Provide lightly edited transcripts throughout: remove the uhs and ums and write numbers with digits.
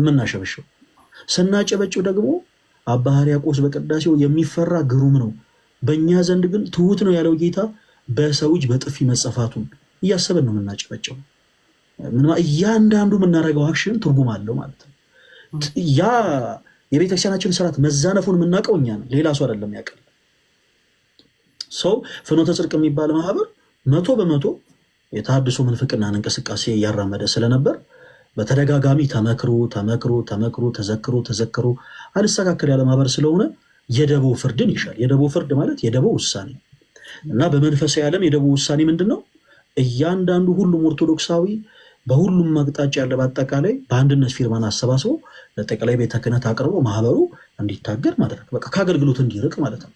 የምናሸበሸው። ስናጨበጭው ደግሞ አባ ሕርያቆስ በቅዳሴው የሚፈራ ግሩም ነው፣ በእኛ ዘንድ ግን ትሁት ነው ያለው ጌታ በሰው እጅ በጥፊ መጸፋቱን እያሰበን ነው የምናጨበጨው። እያንዳንዱ የምናደርገው አክሽን ትርጉም አለው ማለት ነው። ያ የቤተክርስቲያናችን ስርዓት መዛነፉን የምናውቀው እኛ ነን፣ ሌላ ሰው አይደለም ያውቃል። ሰው ፍኖተ ጽድቅ የሚባል ማህበር 100% የተሐድሶ ምንፍቅናን እንቅስቃሴ እያራመደ ስለነበር በተደጋጋሚ ተመክሮ ተዘክሮ አልስተካከል ያለ ማህበር ስለሆነ የደቦ ፍርድን ይሻል። የደቦ ፍርድ ማለት የደቦ ውሳኔ እና በመንፈሳዊ ዓለም የደቦ ውሳኔ ምንድን ነው? እያንዳንዱ ሁሉም ኦርቶዶክሳዊ በሁሉም አቅጣጫ ያለ በአጠቃላይ በአንድነት ፊርማን አሰባስቦ ለጠቅላይ ቤተ ክህነት አቅርቦ ማህበሩ እንዲታገድ ማድረግ፣ በቃ ከአገልግሎት እንዲርቅ ማለት ነው።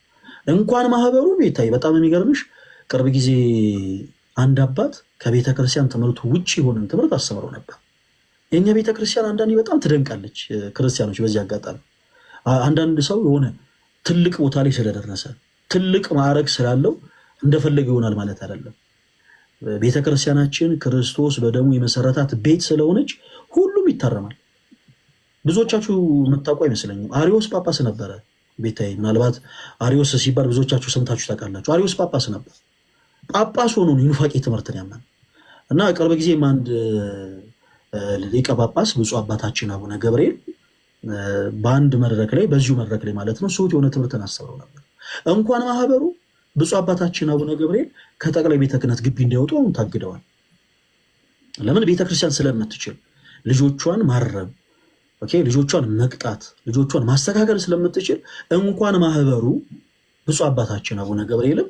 እንኳን ማህበሩ ቤታይ በጣም የሚገርምሽ ቅርብ ጊዜ አንድ አባት ከቤተክርስቲያን ትምህርቱ ውጭ የሆነን ትምህርት አስተምረው ነበር። የኛ ቤተክርስቲያን አንዳንዴ በጣም ትደንቃለች። ክርስቲያኖች በዚህ አጋጣሚ አንዳንድ ሰው የሆነ ትልቅ ቦታ ላይ ስለደረሰ ትልቅ ማዕረግ ስላለው እንደፈለገ ይሆናል ማለት አይደለም። ቤተክርስቲያናችን ክርስቶስ በደሙ የመሰረታት ቤት ስለሆነች ሁሉም ይታረማል። ብዙዎቻችሁ የምታውቁ አይመስለኝም። አሪዮስ ጳጳስ ነበረ ቤታይ። ምናልባት አሪዮስ ሲባል ብዙዎቻችሁ ሰምታችሁ ታውቃላችሁ። አሪዮስ ጳጳስ ነበር። ጳጳስ ሆኖ የኑፋቄ ትምህርትን ያመን እና ቅርብ ጊዜም አንድ ሊቀ ጳጳስ ብፁዕ አባታችን አቡነ ገብርኤል በአንድ መድረክ ላይ በዚሁ መድረክ ላይ ማለት ነው ሰውት የሆነ ትምህርትን አስተምረው ነበር። እንኳን ማህበሩ ብፁዕ አባታችን አቡነ ገብርኤል ከጠቅላይ ቤተ ክህነት ግቢ እንዳይወጡ አሁን ታግደዋል። ለምን? ቤተክርስቲያን ስለምትችል ልጆቿን ማረም፣ ልጆቿን መቅጣት፣ ልጆቿን ማስተካከል ስለምትችል እንኳን ማህበሩ ብፁዕ አባታችን አቡነ ገብርኤልም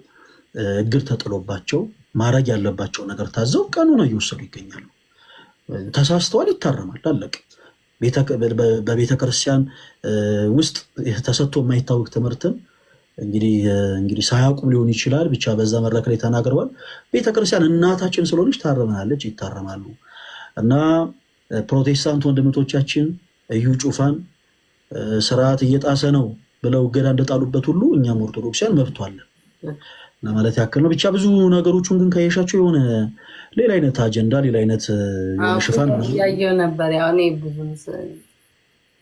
እግር ተጥሎባቸው ማድረግ ያለባቸው ነገር ታዘው ቀኑን እየወሰዱ ይገኛሉ። ተሳስተዋል፣ ይታረማል፣ አለቀ። በቤተክርስቲያን ውስጥ ተሰጥቶ የማይታወቅ ትምህርትን እንግዲህ ሳያውቁም ሊሆን ይችላል፣ ብቻ በዛ መድረክ ላይ ተናግረዋል። ቤተክርስቲያን እናታችን ስለሆነች ታረመናለች፣ ይታረማሉ። እና ፕሮቴስታንት ወንድምቶቻችን እዩ ጩፋን ስርዓት እየጣሰ ነው ብለው እገዳ እንደጣሉበት ሁሉ እኛም ኦርቶዶክሲያን መብቱ አለን ለማለት ያክል ነው። ብቻ ብዙ ነገሮቹን ግን ከየሻቸው የሆነ ሌላ አይነት አጀንዳ፣ ሌላ አይነት ሽፋን እያየሁ ነበር። ያው እኔ ብዙ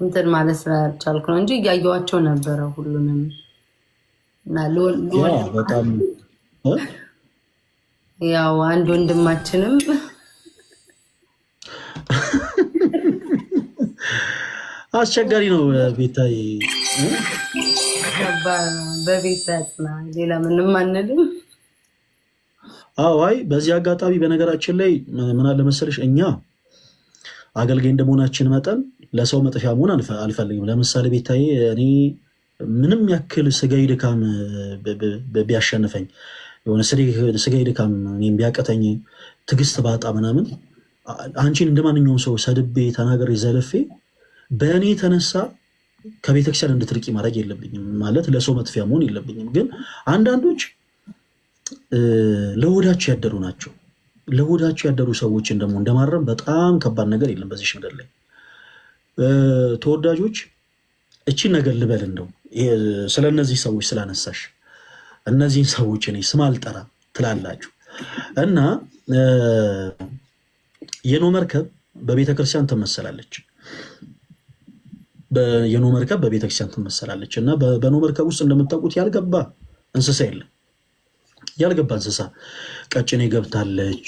እንትን ማለት ስላልቻልኩ ነው እንጂ እያየኋቸው ነበረ ሁሉንም። እና በጣም ያው አንድ ወንድማችንም አስቸጋሪ ነው ቤታይ፣ በቤት ያጽና፣ ሌላ ምንም አንልም። አይ በዚህ አጋጣሚ በነገራችን ላይ ምን አለ መሰለሽ፣ እኛ አገልጋይ እንደመሆናችን መጠን ለሰው መጥፊያ መሆን አልፈልግም። ለምሳሌ ቤታይ እኔ ምንም ያክል ስጋዊ ድካም ቢያሸንፈኝ የሆነ ስጋዊ ድካም እኔም ቢያቀተኝ ትዕግስት ባጣ ምናምን አንቺን እንደማንኛውም ሰው ሰድቤ ተናገሬ ዘለፌ በእኔ የተነሳ ከቤተክርስቲያን እንድትርቂ ማድረግ የለብኝም። ማለት ለሰው መጥፊያ መሆን የለብኝም። ግን አንዳንዶች ለሆዳቸው ያደሩ ናቸው። ለሆዳቸው ያደሩ ሰዎችን ደግሞ እንደማረም በጣም ከባድ ነገር የለም በዚህ ምድር ላይ። ተወዳጆች እቺን ነገር ልበል እንደው ስለነዚህ ሰዎች ስላነሳሽ እነዚህን ሰዎች እኔ ስም አልጠራ ትላላችሁ እና የኖ መርከብ በቤተክርስቲያን ትመሰላለች። የኖ መርከብ በቤተክርስቲያን ትመሰላለች እና በኖ መርከብ ውስጥ እንደምታውቁት ያልገባ እንስሳ የለም። ያልገባ እንስሳ ቀጭኔ ገብታለች፣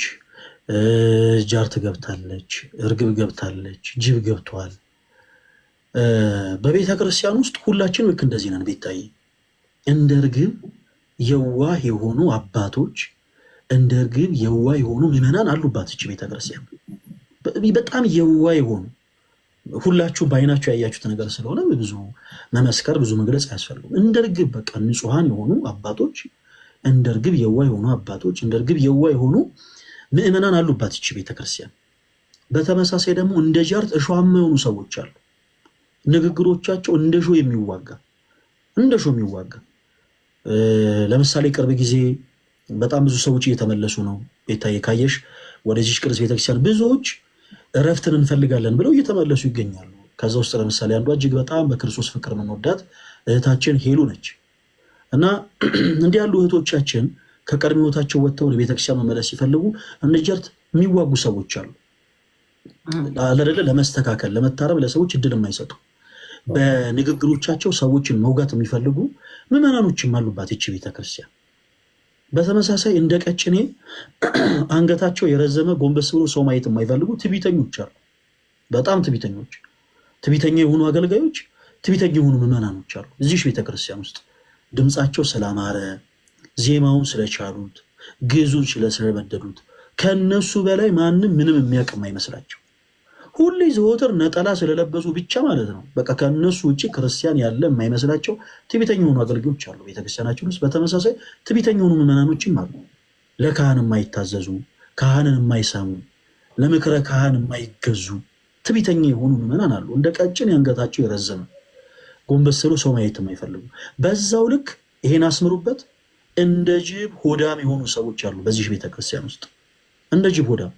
ጃርት ገብታለች፣ እርግብ ገብታለች፣ ጅብ ገብቷል። በቤተክርስቲያን ውስጥ ሁላችን ልክ እንደዚህ ነን። ቤታይ እንደ እርግብ የዋህ የሆኑ አባቶች፣ እንደ እርግብ የዋህ የሆኑ ምዕመናን አሉባት እቺ ቤተክርስቲያን። በጣም የዋህ የሆኑ ሁላችሁ በአይናችሁ ያያችሁት ነገር ስለሆነ ብዙ መመስከር ብዙ መግለጽ አያስፈልግም። እንደ እርግብ በቃ ንጹሐን የሆኑ አባቶች፣ እንደ እርግብ የዋህ የሆኑ አባቶች፣ እንደ እርግብ የዋህ የሆኑ ምዕመናን አሉባት እቺ ቤተክርስቲያን። በተመሳሳይ ደግሞ እንደ ጃርት እሾሃማ የሆኑ ሰዎች አሉ። ንግግሮቻቸው እንደ ሾህ የሚዋጋ ለምሳሌ ቅርብ ጊዜ በጣም ብዙ ሰዎች እየተመለሱ ነው። ቤታዬ ካየሽ ወደዚህ ቅዱስ ቤተክርስቲያን ብዙዎች እረፍትን እንፈልጋለን ብለው እየተመለሱ ይገኛሉ። ከዛ ውስጥ ለምሳሌ አንዷ እጅግ በጣም በክርስቶስ ፍቅር የምንወዳት እህታችን ሄሉ ነች። እና እንዲህ ያሉ እህቶቻችን ከቀድሞ ህይወታቸው ወጥተው ለቤተክርስቲያን መመለስ ሲፈልጉ እንደ ጃርት የሚዋጉ ሰዎች አሉ። አለደለ ለመስተካከል ለመታረም ለሰዎች እድል የማይሰጡ በንግግሮቻቸው ሰዎችን መውጋት የሚፈልጉ ምዕመናኖችም አሉባት ይቺ ቤተክርስቲያን። በተመሳሳይ እንደ ቀጭኔ አንገታቸው የረዘመ ጎንበስ ብሎ ሰው ማየት የማይፈልጉ ትዕቢተኞች አሉ። በጣም ትዕቢተኛ የሆኑ አገልጋዮች፣ ትዕቢተኛ የሆኑ ምዕመናኖች አሉ እዚህ ቤተክርስቲያን ውስጥ ድምፃቸው ስላማረ፣ ዜማውን ስለቻሉት፣ ግዕዙን ስለመደዱት ከነሱ በላይ ማንም ምንም የሚያውቅ የማይመስላቸው ሁሌ ዘወትር ነጠላ ስለለበሱ ብቻ ማለት ነው። በቃ ከነሱ ውጭ ክርስቲያን ያለ የማይመስላቸው ትዕቢተኛ የሆኑ አገልጋዮች አሉ ቤተክርስቲያናችን ውስጥ። በተመሳሳይ ትዕቢተኛ የሆኑ ምዕመናኖችም አሉ። ለካህን የማይታዘዙ፣ ካህንን የማይሰሙ፣ ለምክረ ካህን የማይገዙ ትዕቢተኛ የሆኑ ምዕመናን አሉ። እንደ ቀጭን አንገታቸው የረዘመ ጎንበስ ብሎ ሰው ማየት የማይፈልጉ። በዛው ልክ ይሄን አስምሩበት፣ እንደ ጅብ ሆዳም የሆኑ ሰዎች አሉ በዚህ ቤተክርስቲያን ውስጥ እንደ ጅብ ሆዳም።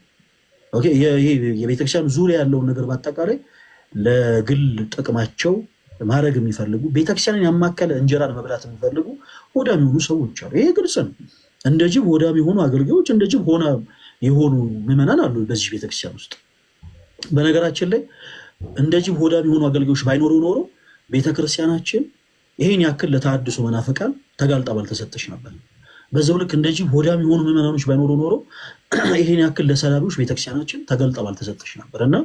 የቤተክርስቲያን ዙሪያ ያለውን ነገር በአጠቃላይ ለግል ጥቅማቸው ማድረግ የሚፈልጉ ቤተክርስቲያንን ያማከለ እንጀራን መብላት የሚፈልጉ ሆዳም የሆኑ ሰዎች አሉ። ይሄ ግልጽ ነው። እንደ ጅብ ሆዳም የሆኑ አገልጋዮች፣ እንደ ጅብ ሆዳም የሆኑ ምዕመናን አሉ በዚህ ቤተክርስቲያን ውስጥ። በነገራችን ላይ እንደ ጅብ ሆዳም የሆኑ አገልጋዮች ባይኖሩ ኖሮ ቤተክርስቲያናችን ይሄን ያክል ለተሐድሶ መናፍቃን ተጋልጣ ባልተሰጠች ነበር። በዛው ልክ እንደ ጅብ ሆዳም የሆኑ ምዕመናኖች ባይኖሩ ኖሮ ይሄን ያክል ለሰላቢዎች ቤተክርስቲያናችን ተጋልጣ ባልተሰጠች ነበር። እና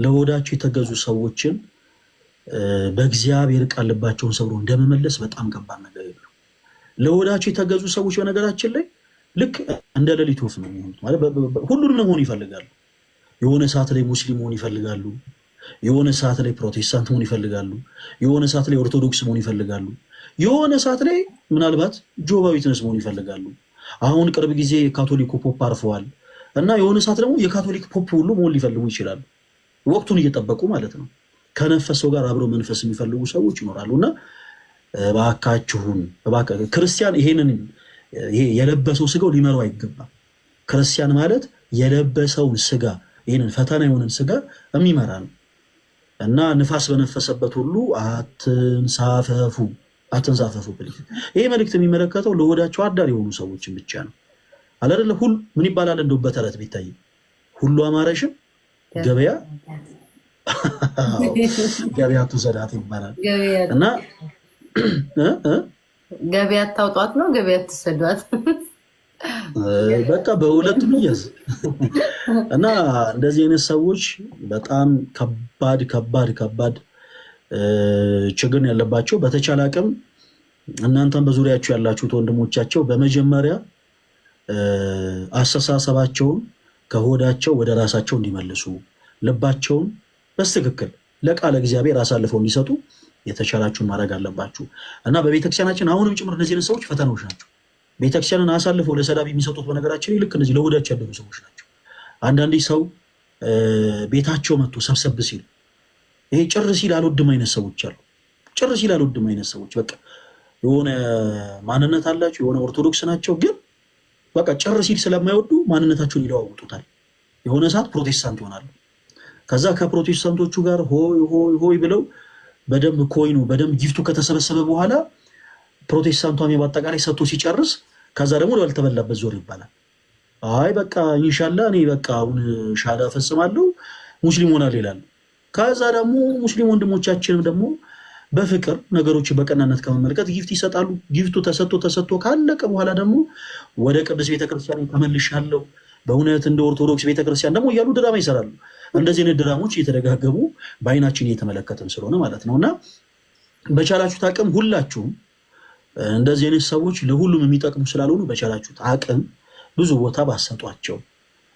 ለሆዳቸው የተገዙ ሰዎችን በእግዚአብሔር ቃል ልባቸውን ሰብሮ እንደመመለስ በጣም ከባድ ነገር የለም። ለሆዳቸው የተገዙ ሰዎች በነገራችን ላይ ልክ እንደ ሌሊት ወፍ ነው የሚሆኑት። ማለት ሁሉንም መሆን ይፈልጋሉ። የሆነ ሰዓት ላይ ሙስሊም መሆን ይፈልጋሉ፣ የሆነ ሰዓት ላይ ፕሮቴስታንት መሆን ይፈልጋሉ፣ የሆነ ሰዓት ላይ ኦርቶዶክስ መሆን ይፈልጋሉ፣ የሆነ ሰዓት ላይ ምናልባት ጆባ ዊትነስ መሆን ይፈልጋሉ። አሁን ቅርብ ጊዜ የካቶሊኩ ፖፕ አርፈዋል እና የሆነ ሰዓት ደግሞ የካቶሊክ ፖፕ ሁሉ መሆን ሊፈልጉ ይችላሉ። ወቅቱን እየጠበቁ ማለት ነው። ከነፈሰው ጋር አብረው መንፈስ የሚፈልጉ ሰዎች ይኖራሉ። እና እባካችሁን ክርስቲያን ይሄንን የለበሰው ስጋው ሊመራው አይገባም። ክርስቲያን ማለት የለበሰውን ስጋ ይህንን ፈተና የሆነን ስጋ የሚመራ ነው። እና ንፋስ በነፈሰበት ሁሉ አትንሳፈፉ ፕሊዝ። ይሄ መልእክት የሚመለከተው ለሆዳቸው አዳር የሆኑ ሰዎችን ብቻ ነው። አለደለ ሁሉ ምን ይባላል እንደው በተረት ቢታይ ሁሉ አማረሽም ገበያ ትውሰዳት ይባላል። እና ገበያ ታውጧት ነው ገበያ ትሰዷት በቃ በሁለቱም ይያዝ። እና እንደዚህ አይነት ሰዎች በጣም ከባድ ችግር ያለባቸው። በተቻለ አቅም እናንተም በዙሪያቸው ያላችሁት ወንድሞቻቸው በመጀመሪያ አስተሳሰባቸውን ከሆዳቸው ወደ ራሳቸው እንዲመልሱ፣ ልባቸውን በትክክል ለቃለ እግዚአብሔር አሳልፈው እንዲሰጡ የተቻላችሁን ማድረግ አለባችሁ። እና በቤተክርስቲያናችን አሁንም ጭምር እነዚህ አይነት ሰዎች ፈተናዎች ናቸው። ቤተክርስቲያንን አሳልፈው ለሰላቢ የሚሰጡት በነገራችን ልክ እነዚህ ለሆዳቸው ያደሩ ሰዎች ናቸው። አንዳንዴ ሰው ቤታቸው መጥቶ ሰብሰብ ሲል ይሄ ጭር ሲል አልወድም አይነት ሰዎች አሉ። ጭር ሲል አልወድም አይነት ሰዎች በቃ የሆነ ማንነት አላቸው፣ የሆነ ኦርቶዶክስ ናቸው፣ ግን በቃ ጭር ሲል ስለማይወዱ ማንነታቸውን ይለዋውጡታል። የሆነ ሰዓት ፕሮቴስታንት ይሆናሉ። ከዛ ከፕሮቴስታንቶቹ ጋር ሆይ ብለው በደንብ ኮይኑ በደንብ ጊፍቱ ከተሰበሰበ በኋላ ፕሮቴስታንቷም በአጠቃላይ ሰጥቶ ሲጨርስ ከዛ ደግሞ ያልተበላበት ዞር ይባላል። አይ በቃ ኢንሻአላህ እኔ በቃ አሁን ሻዳ ፈጽማለሁ ሙስሊም ሆናለሁ ይላሉ። ከዛ ደግሞ ሙስሊም ወንድሞቻችንም ደግሞ በፍቅር ነገሮችን በቀናነት ከመመልከት ጊፍት ይሰጣሉ። ጊፍቱ ተሰጥቶ ካለቀ በኋላ ደግሞ ወደ ቅዱስ ቤተክርስቲያን ተመልሻለሁ በእውነት እንደ ኦርቶዶክስ ቤተክርስቲያን ደግሞ እያሉ ድራማ ይሰራሉ። እንደዚህ አይነት ድራሞች እየተደጋገሙ በአይናችን እየተመለከትን ስለሆነ ማለት ነው። እና በቻላችሁት አቅም ሁላችሁም እንደዚህ አይነት ሰዎች ለሁሉም የሚጠቅሙ ስላልሆኑ በቻላችሁት አቅም ብዙ ቦታ ባሰጧቸው፣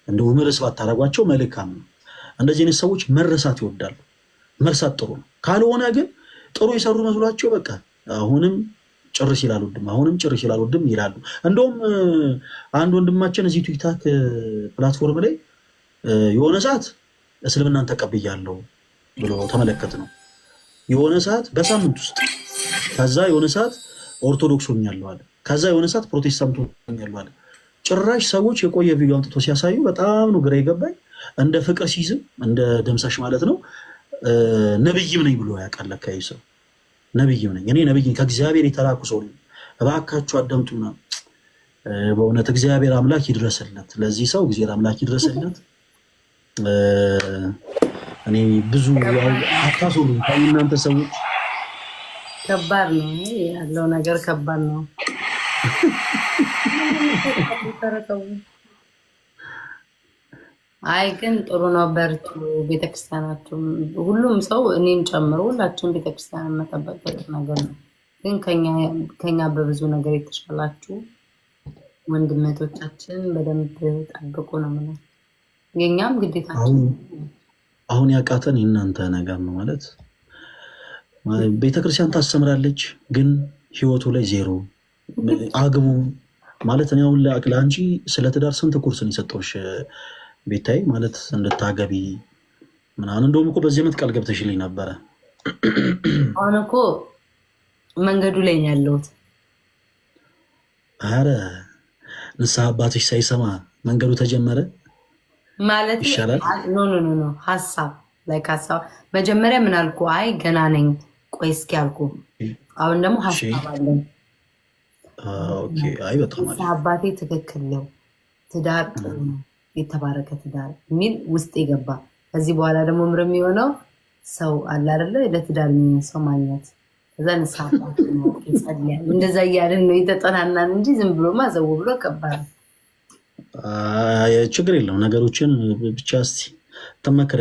እንደው ምርስ ባታረጓቸው መልካም ነው። እንደዚህ አይነት ሰዎች መረሳት ይወዳሉ። መርሳት ጥሩ ነው። ካልሆነ ግን ጥሩ የሰሩ መስሏቸው በቃ አሁንም ጭር ሲል አልወድም ይላሉ። እንደውም አንድ ወንድማችን እዚህ ቲክታክ ፕላትፎርም ላይ የሆነ ሰዓት እስልምናን ተቀብያለሁ ብሎ ተመለከት ነው የሆነ ሰዓት በሳምንት ውስጥ ከዛ የሆነ ሰዓት ኦርቶዶክስ ሆኛለሁ አለ። ከዛ የሆነ ሰዓት ፕሮቴስታንት ሆኛለሁ አለ። ጭራሽ ሰዎች የቆየ ቪዲዮ አምጥቶ ሲያሳዩ በጣም ነው ግራ የገባኝ። እንደ ፍቅር ሲዝም እንደ ደምሳሽ ማለት ነው ነብይም ነኝ ብሎ ያውቃል። አካይ ሰው ነብይም ነኝ እኔ ነብይ ከእግዚአብሔር የተላኩ ሰው ነኝ። እባካችሁ አዳምጡና በእውነት እግዚአብሔር አምላክ ይድረስለት ለዚህ ሰው እግዚአብሔር አምላክ ይድረስለት። እኔ ብዙ አታስሩ እናንተ ሰዎች። ከባድ ነው ያለው ነገር ከባድ ነው። አይ ግን ጥሩ ነው። በርቱ። ቤተክርስቲያናችሁ ሁሉም ሰው እኔን ጨምሮ ሁላችን ቤተክርስቲያን መጠበቅ ነገር ነው። ግን ከኛ በብዙ ነገር የተሻላችሁ ወንድመቶቻችን በደንብ ጠብቁ ነው ማለት የኛም ግዴታችን። አሁን ያቃተን የእናንተ ነገር ነው ማለት ቤተክርስቲያን ታስተምራለች፣ ግን ህይወቱ ላይ ዜሮ። አግቡ ማለት እኔ አሁን ለአንቺ ስለ ትዳር ስንት ኩርስን የሰጠሁሽ ቤታይ ማለት እንድታገቢ ምናምን። እንደውም እኮ በዚህ ዓመት ቃል ገብተሽልኝ ነበረ። አሁን እኮ መንገዱ ላይ ነው ያለሁት። አረ ንስሐ አባትሽ ሳይሰማ መንገዱ ተጀመረ ማለት ይሻላል። ኖ ሀሳብ መጀመሪያ ምን አልኩ? አይ ገና ነኝ ቆይ እስኪ አልኩ። አሁን ደግሞ ሀሳብ አለኝ። አይ በጣም አባቴ ትክክል ነው፣ ትዳር ጥሩ ነው፣ የተባረከ ትዳር የሚል ውስጥ የገባ። ከዚህ በኋላ ደግሞ ምር የሚሆነው ሰው አለ አይደለ? ለትዳር የሚሆን ሰው ማግኘት። ከዛ ንስሐ አባቴ ይጸልያል። እንደዛ እያልን ነው የተጠናናን እንጂ ዝም ብሎ ማዘው ብሎ ከባድ። ችግር የለው ነገሮችን ብቻ እስቲ ተመክረ